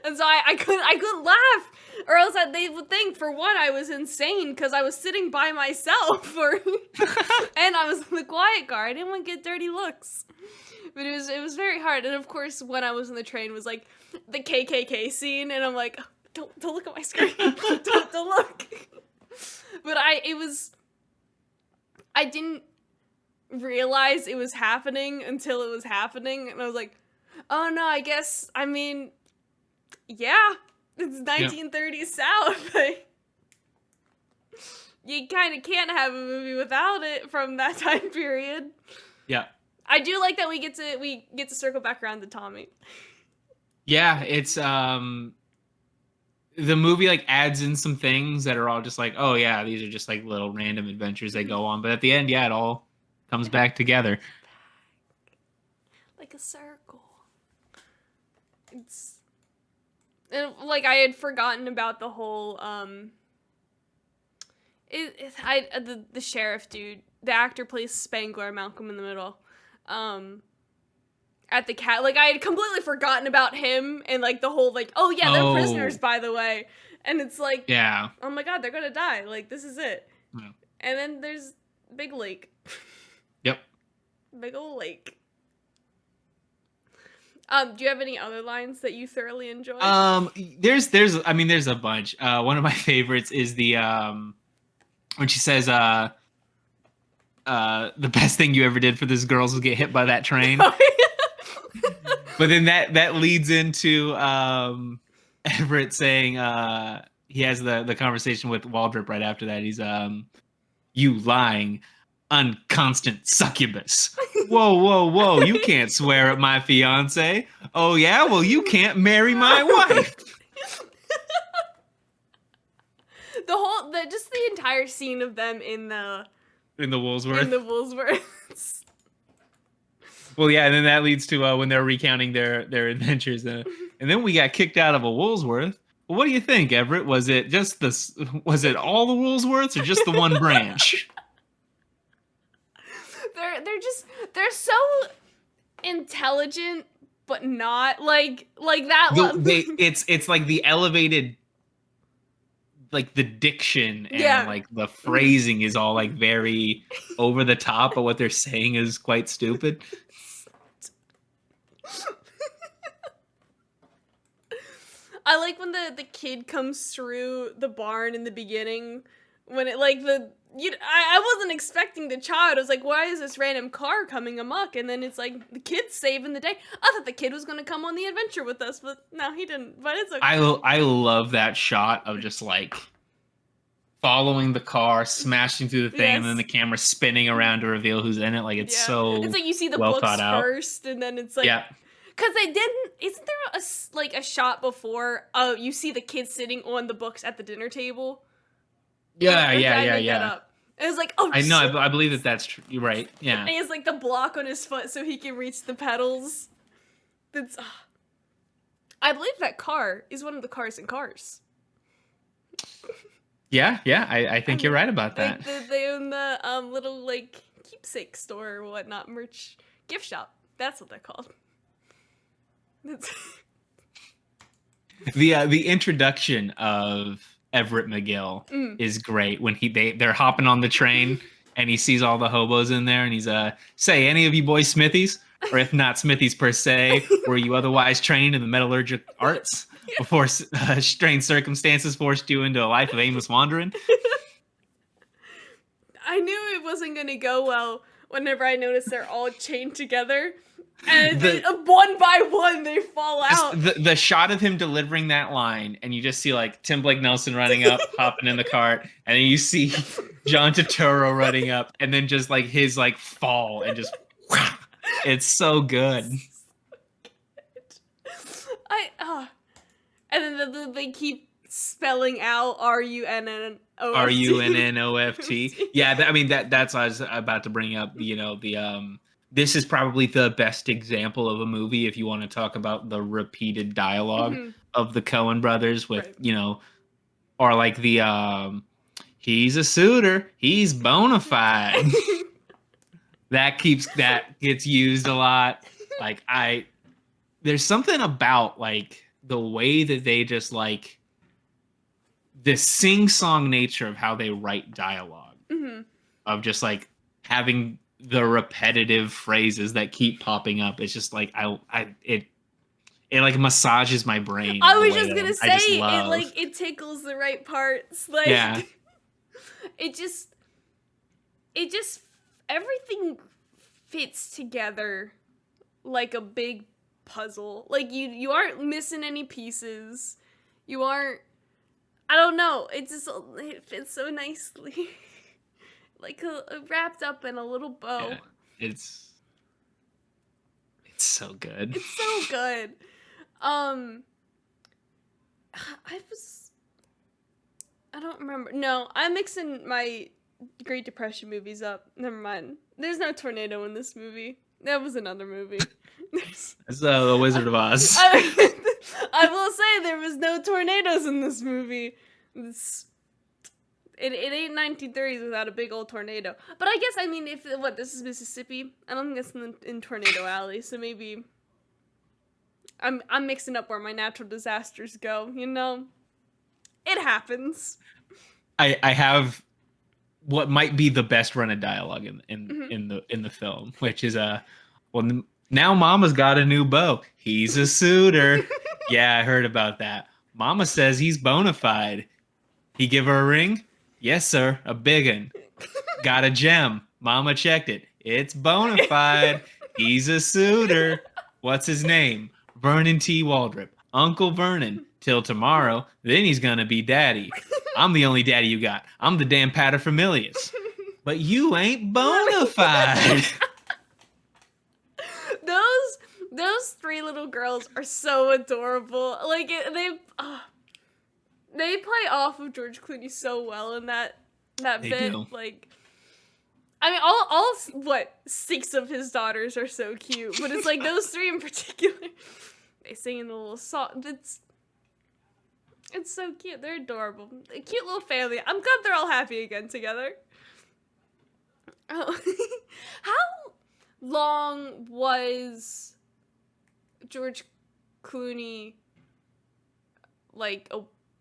and so I couldn't laugh, or else they would think, for one, I was insane because I was sitting by myself, and I was in the quiet car. I didn't want to get dirty looks, but it was very hard. And of course, when I was in the train was like the KKK scene, and I'm like, don't look at my screen, don't look. But I didn't realize it was happening until it was happening, and I was like, oh no, I guess, I mean, yeah, it's 1930s South. You kind of can't have a movie without it from that time period. Yeah. I do like that we get to circle back around to Tommy. Yeah, it's the movie like adds in some things that are all just like, oh yeah, these are just like little random adventures they go on, but at the end, yeah, it all comes back together. Like a circle. It's like I had forgotten about the whole the sheriff dude. The actor plays Spangler, Malcolm in the Middle. At the cat, like I had completely forgotten about him and like the whole like, oh yeah, they're prisoners, by the way. And it's like, yeah, oh my god, they're gonna die. Like, this is it. Yeah. And then there's Big Lake. Yep. Big ol' lake. Do you have any other lines that you thoroughly enjoy? There's a bunch. One of my favorites is the when she says the best thing you ever did for this girl was get hit by that train. But then that leads into Everett saying he has the conversation with Waldrop right after that. He's you lying unconstant succubus. Whoa, you can't swear at my fiance. Oh yeah, well you can't marry my wife. Just the entire scene of them in the Woolsworth. In the Woolsworths. Well, yeah, and then that leads to when they're recounting their adventures, and then we got kicked out of a Woolsworth. Well, what do you think, Everett? Was it all the Woolsworths or just the one branch? They're so intelligent, but not like that. It's like the elevated, like the diction and like the phrasing is all like very over the top, but what they're saying is quite stupid. I like when the kid comes through the barn in the beginning, when it I wasn't expecting the child. I was like, why is this random car coming amok? And then it's like the kid's saving the day. I thought the kid was gonna come on the adventure with us, but no, he didn't. But it's okay. I love that shot of just like following the car, smashing through the thing, and then the camera spinning around to reveal who's in it. Like it's so. It's like you see the well books first, and then it's like. Yeah. Because they didn't. Isn't there a shot before? Oh, you see the kid sitting on the books at the dinner table. Yeah. It was like, oh, I know. I believe that's true. You're right. Yeah. And he has like the block on his foot so he can reach the pedals. That's. I believe that car is one of the cars in Cars. Yeah. I think you're right about that. They own the little like keepsake store or whatnot, merch gift shop. That's what they're called. The introduction of Everett McGill is great when they're hopping on the train and he sees all the hobos in there and he's say any of you boys smithies, or if not smithies per se, were you otherwise trained in the metallurgic arts before strange circumstances forced you into a life of aimless wandering? I knew it wasn't gonna go well whenever I noticed they're all chained together. And one by one, they fall out. The shot of him delivering that line, and you just see like Tim Blake Nelson running up, hopping in the cart, and then you see John Turturro running up, and then just like his like fall, and just it's so good. And then they keep spelling out RUNNOFT. RUNNOFT. Yeah, that's what I was about to bring up. You know, this is probably the best example of a movie if you want to talk about the repeated dialogue of the Coen brothers with, you know, or like the he's a suitor, he's bona fide. that gets used a lot. Like there's something about like the way that they just like the sing-song nature of how they write dialogue of just like having the repetitive phrases that keep popping up. It's just like it like massages my brain. I was just gonna say it tickles the right parts. Like it just everything fits together like a big puzzle. Like you aren't missing any pieces. You aren't. I don't know. It fits so nicely. Like wrapped up in a little bow. Yeah, it's so good. It's so good. I don't remember. No, I'm mixing my Great Depression movies up. Never mind. There's no tornado in this movie. That was another movie. It's The Wizard of Oz. I will say there was no tornadoes in this movie. It ain't 1930s without a big old tornado. But I guess, if this is Mississippi, I don't think it's in Tornado Alley, so maybe I'm mixing up where my natural disasters go, you know? It happens. I have what might be the best run of dialogue Mhm. in the film, which is well, now Mama's got a new beau. He's a suitor. Yeah, I heard about that. Mama says he's bona fide. He give her a ring? Yes, sir, a big un. Got a gem. Mama checked it. It's bona fide. He's a suitor. What's his name? Vernon T. Waldrop. Uncle Vernon. Till tomorrow, then he's gonna be daddy. I'm the only daddy you got. I'm the damn paterfamilias. But you ain't bona fide. those three little girls are so adorable. Like they play off of George Clooney so well in that They bit. do. Like, I mean, all what 6 of his daughters are so cute, but it's like those 3 in particular. They sing in the little song. It's so cute. They're adorable. A cute little family. I'm glad they're all happy again together. Oh, how long was George Clooney like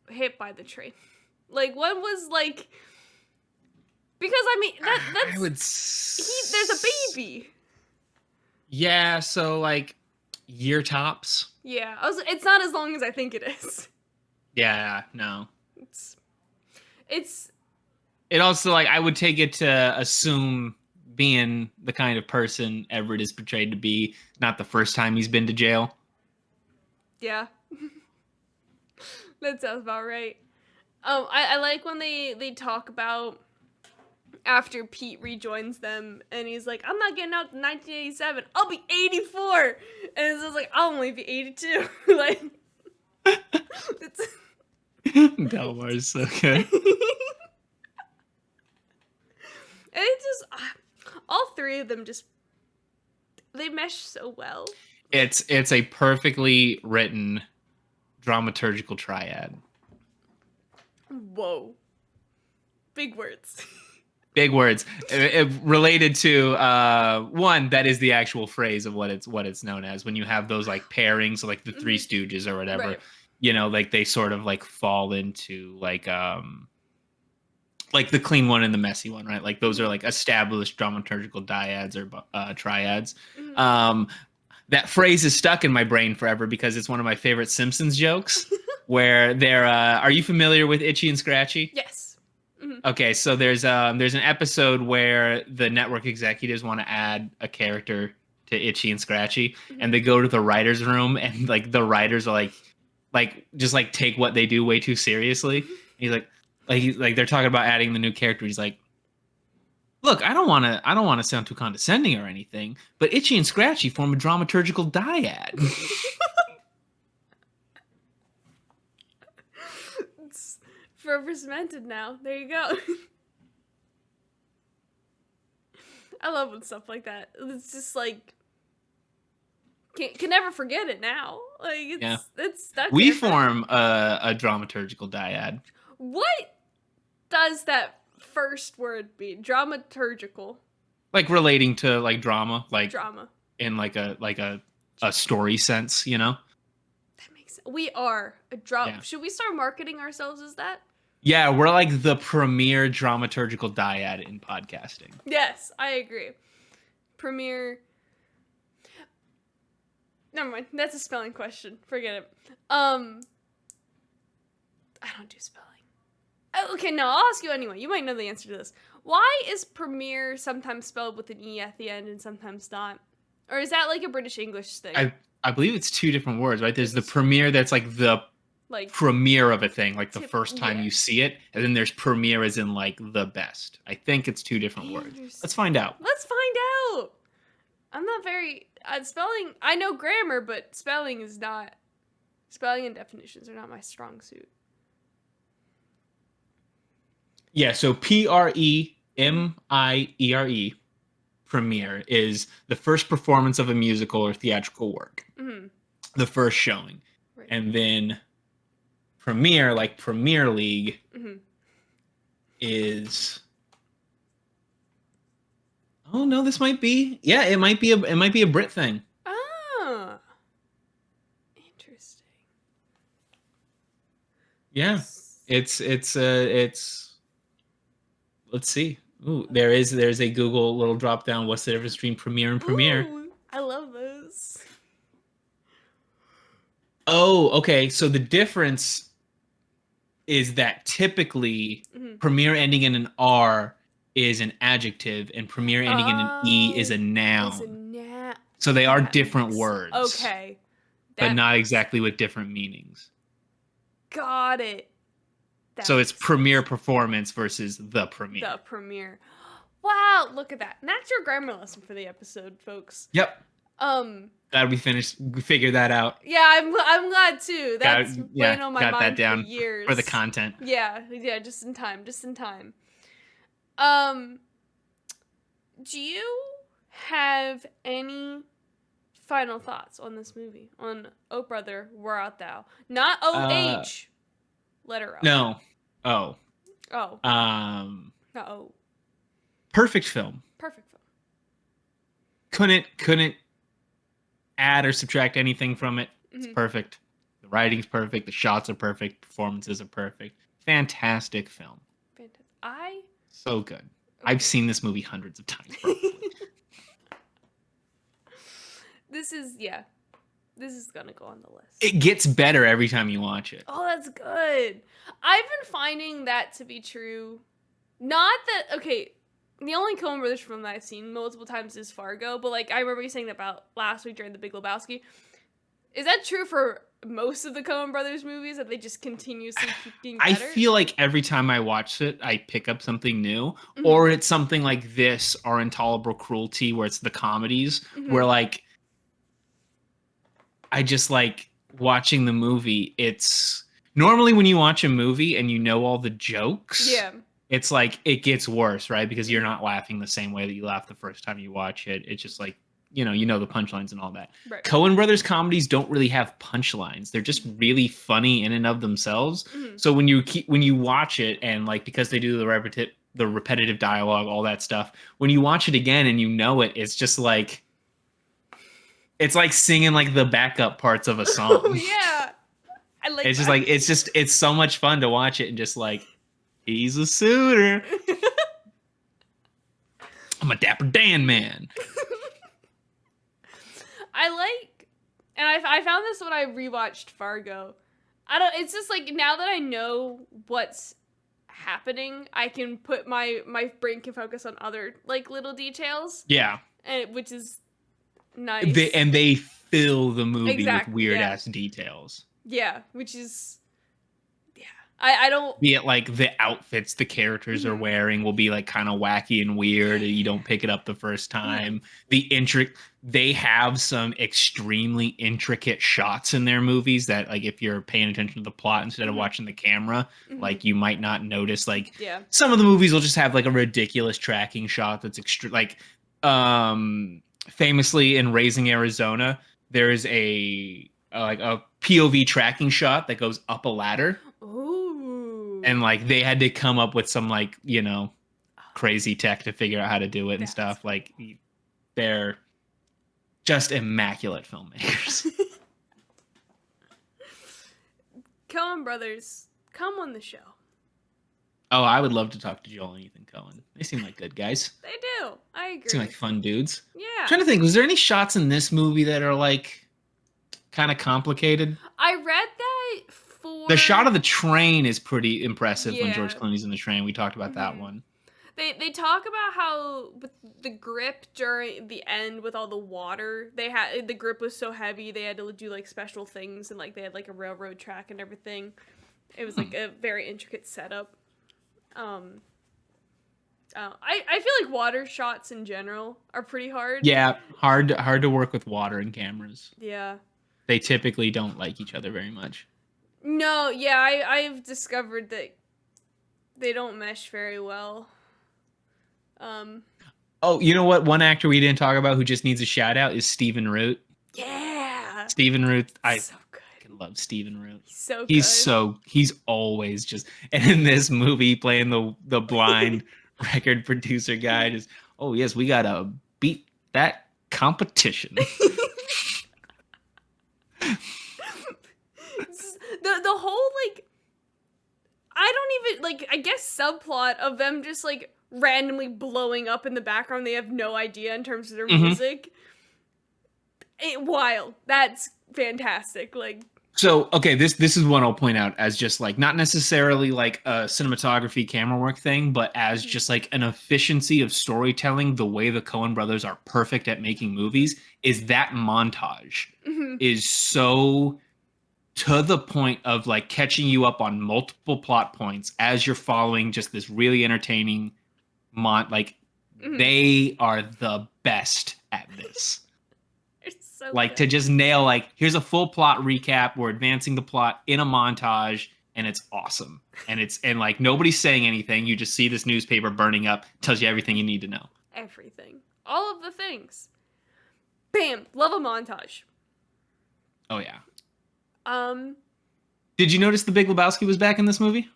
hit by the train? Like, when was like? Because I mean that's there's a baby. Yeah, so like year tops. Yeah, it's not as long as I think it is. Yeah, no. It's It also, like, I would take it to assume, being the kind of person Everett is portrayed to be, not the first time he's been to jail. yeah. That sounds about right. I like when they talk about after Pete rejoins them and he's like, I'm not getting out to 1987. I'll be 84. And it's just like, I'll only be 82. Like, it's Delmar is so good. And it just, all 3 of them just, they mesh so well. It's a perfectly written dramaturgical triad. Whoa. Big words. Big words. Related to one that is the actual phrase of what it's known as when you have those like pairings, like the Three Stooges or whatever. Right. You know, like they sort of like fall into like the clean one and the messy one, right? Like those are like established dramaturgical dyads or triads. Mm-hmm. That phrase is stuck in my brain forever because it's one of my favorite Simpsons jokes where they're are you familiar with Itchy and Scratchy? Yes. Mm-hmm. Okay, so there's an episode where the network executives want to add a character to Itchy and Scratchy, and they go to the writers' room, and like the writers are like just like take what they do way too seriously. And he's like they're talking about adding the new character. He's like, look, I don't want to sound too condescending or anything, but Itchy and Scratchy form a dramaturgical dyad. It's forever cemented now. There you go. I love when stuff like that. It's just like can never forget it now. Like it's stuck. We form a dramaturgical dyad. What does that first word mean? Dramaturgical. Like relating to like drama, like drama in like a story sense, you know? That makes sense. We are a drama. Yeah. Should we start marketing ourselves as that? Yeah, we're like the premier dramaturgical dyad in podcasting. Yes, I agree. Premier. Never mind. That's a spelling question. Forget it. I don't do spelling. Okay, no, I'll ask you anyway. You might know the answer to this. Why is premiere sometimes spelled with an E at the end and sometimes not? Or is that like a British English thing? I believe it's 2 different words, right? There's the premiere that's like the premiere of a thing, like the first time you see it, and then there's premiere as in like the best. I think it's 2 different words. Let's find out. Let's find out. I'm not very spelling. I know grammar, but spelling is not. Spelling and definitions are not my strong suit. Yeah, so PREMIERE, premiere, is the first performance of a musical or theatrical work. Mm-hmm. The first showing. Right. And then premiere, like Premier League, is... Oh, no, this might be... Yeah, it might be a Brit thing. Ah. Interesting. Yeah. It's Let's see. Ooh, there's a Google little drop down. What's the difference between premiere and premiere? Ooh, I love those. Oh, okay. So the difference is that typically premiere ending in an R is an adjective and premiere ending in an E is a noun. So they are different words. Okay. But not exactly with different meanings. Got it. So it's premiere performance versus the premiere. The premiere. Wow, look at that. And that's your grammar lesson for the episode, folks. Yep. Glad we figured that out. Yeah, I'm glad too. That's been on my mind for years. For the content. Yeah, just in time. Do you have any final thoughts on this movie? On Oh Brother, Where Art Thou? Not O-H. Letter O. No. Oh. Oh. Not O. Perfect film. Couldn't add or subtract anything from it. It's perfect. The writing's perfect. The shots are perfect. Performances are perfect. Fantastic film. So good. Okay. I've seen this movie hundreds of times. This is gonna go on the list. It gets better every time you watch it. Oh, that's good. I've been finding that to be true. Not that, okay, the only Coen Brothers film that I've seen multiple times is Fargo, but like I remember you saying that about last week during The Big Lebowski. Is that true for most of the Coen Brothers movies, that they just continuously keep getting better? I feel like every time I watch it, I pick up something new, or it's something like this or Intolerable Cruelty, where it's the comedies, where like I just like watching the movie. It's normally when you watch a movie and you know all the jokes. Yeah. It's like it gets worse, right? Because you're not laughing the same way that you laughed the first time you watch it. It's just like, you know the punchlines and all that. Right. Coen Brothers comedies don't really have punchlines. They're just really funny in and of themselves. So when you watch it, and like because they do the repetitive dialogue, all that stuff, when you watch it again and you know it, it's just like it's like singing like the backup parts of a song. Oh yeah. I like it's that. just like it's so much fun to watch it and just like he's a suitor. I'm a Dapper Dan man. I found this when I rewatched Fargo. It's just like now that I know what's happening, I can put my brain can focus on other like little details. Yeah. Which is nice. They fill the movie with weird ass details. Yeah, which is I don't... Be it like the outfits the characters are wearing will be like kind of wacky and weird, and you don't pick it up the first time. They have some extremely intricate shots in their movies that like if you're paying attention to the plot instead of watching the camera, like you might not notice. Like some of the movies will just have like a ridiculous tracking shot that's famously in Raising Arizona, there is a POV tracking shot that goes up a ladder. Ooh. And like they had to come up with some like, crazy tech to figure out how to do it and stuff. Like they're just immaculate filmmakers. Coen Brothers, come on the show. Oh, I would love to talk to Joel and Ethan Coen. They seem like good guys. They do. I agree. Seem like fun dudes. Yeah. I'm trying to think, was there any shots in this movie that are like kind of complicated? I read that the shot of the train is pretty impressive when George Clooney's in the train. We talked about that one. They talk about how with the grip during the end with all the water, the grip was so heavy they had to do like special things, and like they had like a railroad track and everything. It was like a very intricate setup. I feel like water shots in general are pretty hard. Yeah, hard to work with water and cameras. Yeah. They typically don't like each other very much. No, yeah, I've discovered that they don't mesh very well. Oh, you know what? One actor we didn't talk about who just needs a shout out is Stephen Root. Yeah. Stephen Root. So good. I love Stephen Root. He's so good. He's always just, and in this movie playing the blind record producer guy, just, oh yes, we gotta beat that competition. The whole like, I don't even like, I guess, subplot of them just, like, randomly blowing up in the background. They have no idea in terms of their music. Wild. That's fantastic. Like, so okay, this is one I'll point out as just like not necessarily like a cinematography camera work thing, but as just like an efficiency of storytelling. The way the Coen brothers are perfect at making movies is that montage is so to the point of like catching you up on multiple plot points as you're following just this really entertaining they are the best at this. it's so Like good. to just nail like here's a full plot recap, we're advancing the plot in a montage, and it's awesome. And like nobody's saying anything, you just see this newspaper burning up, tells you everything you need to know. Everything. All of the things. Bam! Love a montage. Oh yeah. Um Did you notice the Big Lebowski was back in this movie?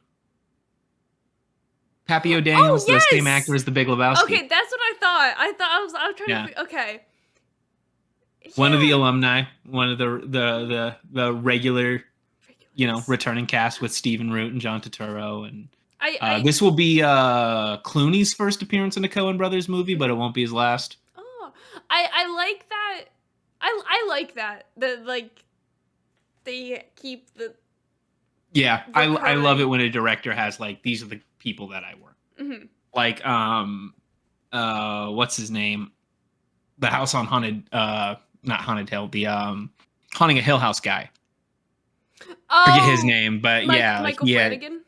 Pappy O'Daniel's the same actor as the Big Lebowski. Okay, that's what I thought. I was trying to okay. One of the alumni, one of the regular, returning cast with Stephen Root and John Turturro, and this will be Clooney's first appearance in a Coen Brothers movie, but it won't be his last. Oh, I like that. I like that. Like they keep the. Yeah, I love it when a director has like these are the people that I work. Mm-hmm. Like what's his name? The House on Haunted, not Haunted Hill, the Haunting a Hill House guy. Forget his name, but Michael Flanagan.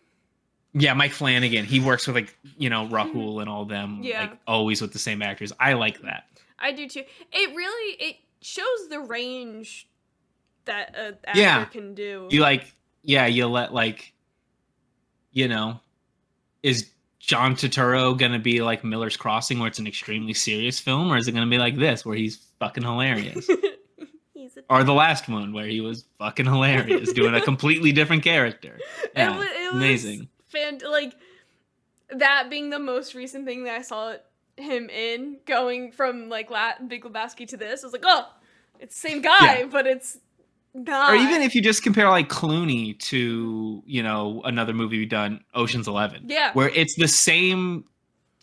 Yeah, Mike Flanagan. He works with like Rahul and all them. Yeah, like always with the same actors. I like that. I do too. It shows the range that an actor can do. You let is John Turturro gonna be like Miller's Crossing, where it's an extremely serious film, or is it gonna be like this, where he's fucking hilarious? Or the last one, where he was fucking hilarious, doing a completely different character. Yeah, it amazing. Like that being the most recent thing that I saw him in, going from like Big Lebowski to this, I was like, oh, it's the same guy, but it's not. Or even if you just compare like Clooney to another movie we've done, Ocean's 11, where it's the same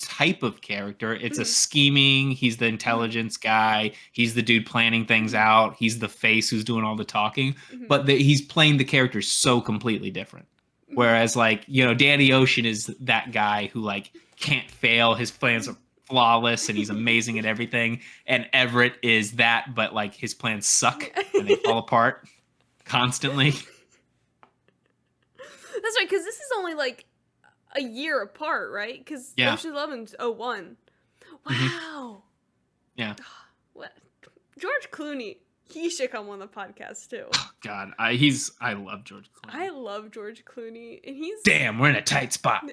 type of character. It's a scheming, he's the intelligence guy, he's the dude planning things out, he's the face who's doing all the talking, but he's playing the character so completely different. Whereas like Danny Ocean is that guy who like can't fail, his plans are flawless and he's amazing at everything, and Everett is that, but like his plans suck and they fall apart constantly. That's right, because this is only like a year apart, right? Because Ocean's 11's 01. Wow. Yeah. What? George Clooney, he should come on the podcast too. Oh, God, I love George Clooney. I love George Clooney, and he's damn. We're in a tight spot.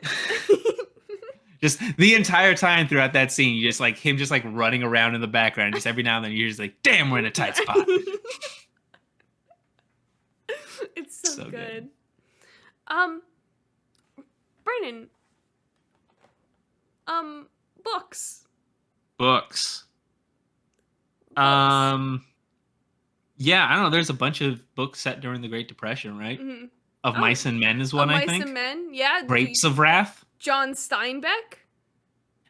Just the entire time throughout that scene, you just like him just like running around in the background. Just every now and then, you're just like, damn, we're in a tight spot. It's so good. Brandon, books. Yeah, I don't know. There's a bunch of books set during the Great Depression, right? Mm-hmm. Of Mice and Men is one, I think. Mice and Men, yeah. Grapes of Wrath. John Steinbeck.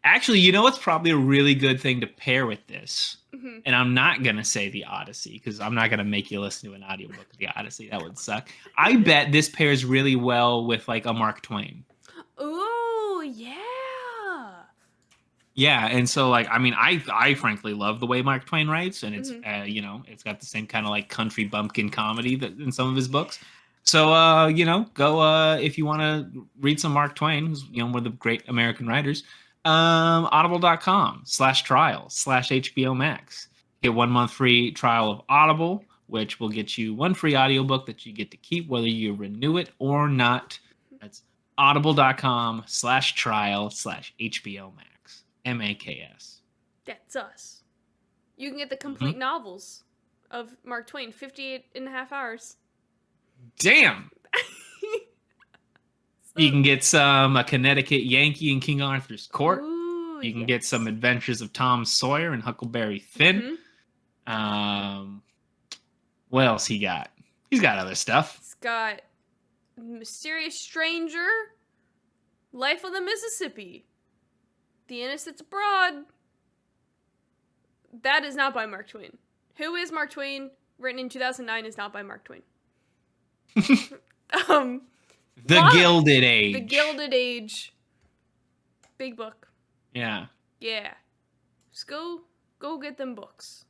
Actually, what's probably a really good thing to pair with this? Mm-hmm. And I'm not going to say The Odyssey, because I'm not going to make you listen to an audiobook of The Odyssey. That would suck. I bet this pairs really well with like a Mark Twain. Ooh, yeah. Yeah, and so like I frankly love the way Mark Twain writes, and it's it's got the same kind of like country bumpkin comedy that in some of his books. So go if you want to read some Mark Twain, who's one of the great American writers. Audible.com/trial/HBO Max. Get 1 month free trial of Audible, which will get you one free audiobook that you get to keep whether you renew it or not. That's audible.com/trial/HBO Max. MAKS. That's us. You can get the complete novels of Mark Twain, 58 and a half hours. Damn! You can get some A Connecticut Yankee in King Arthur's Court. Ooh, you can get some Adventures of Tom Sawyer and Huckleberry Finn. What else he got? He's got other stuff. He's got Mysterious Stranger. Life on the Mississippi. The Innocents Abroad. That is not by Mark Twain. Who is Mark Twain? Written in 2009 is not by Mark Twain. The Gilded Age. The Gilded Age. Big book. Yeah. Yeah. Just go get them books.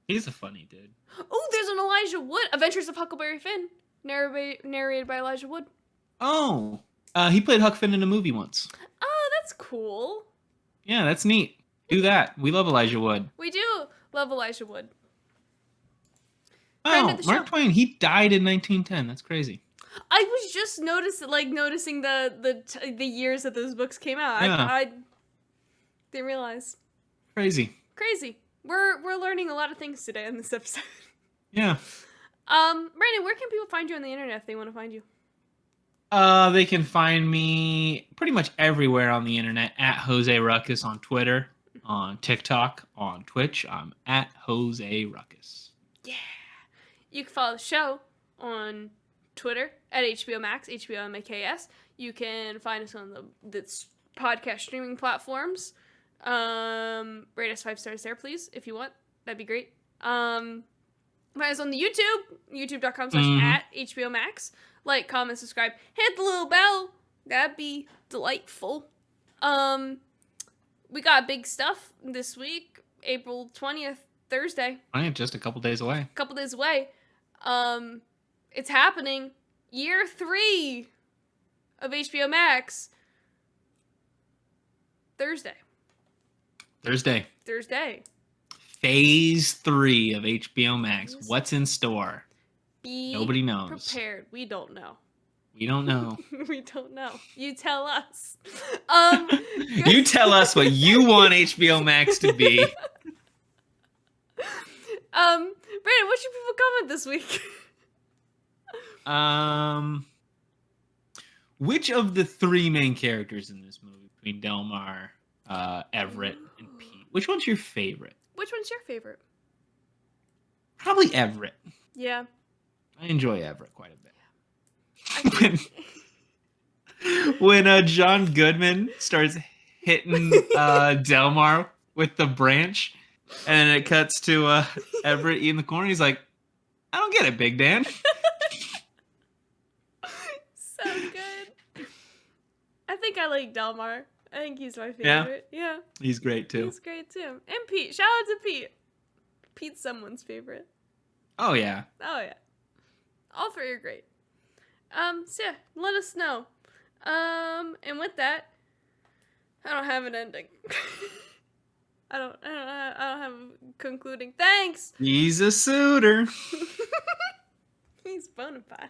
He's a funny dude. Oh, there's an Elijah Wood. Adventures of Huckleberry Finn. Narrated by Elijah Wood. Oh. He played Huck Finn in a movie once. Oh, that's cool. Yeah, that's neat. Do that. We love Elijah Wood. We do love Elijah Wood. Oh, Mark Twain, he died in 1910. That's crazy. I was just noticing the years that those books came out. Yeah. I didn't realize. Crazy. We're learning a lot of things today in this episode. Yeah. Brandon, where can people find you on the internet if they want to find you? They can find me pretty much everywhere on the internet at Jose Ruckus on Twitter, on TikTok, on Twitch. I'm at Jose Ruckus. Yeah. You can follow the show on Twitter at HBO Max, HBO Maks. You can find us on the podcast streaming platforms. Rate us 5 stars there, please, if you want. That'd be great. Find us on the youtube.com/at HBO Max. Like, comment, subscribe, hit the little bell. That'd be delightful. We got big stuff this week, April 20th, Thursday. Just a couple days away. It's happening. Year 3 of HBO Max. Thursday. Phase 3 of HBO Max. What's in store? Nobody knows. Prepared. We don't know. We don't know. We don't know. You tell us. You tell us what you want HBO Max to be. Brandon, what should people comment this week? Which of the 3 main characters in this movie, between Delmar, Everett, and Pete, which one's your favorite? Which one's your favorite? Probably Everett. Yeah. I enjoy Everett quite a bit. When John Goodman starts hitting Delmar with the branch, and it cuts to Everett eating the corn, he's like, I don't get it, Big Dan. So good. I think I like Delmar. I think he's my favorite. Yeah. He's great too. He's great too. And Pete. Shout out to Pete. Pete's someone's favorite. Oh yeah. All 3 are great. So yeah, let us know. And with that, I don't have an ending. I don't have a concluding. Thanks. He's a suitor. He's bona fide.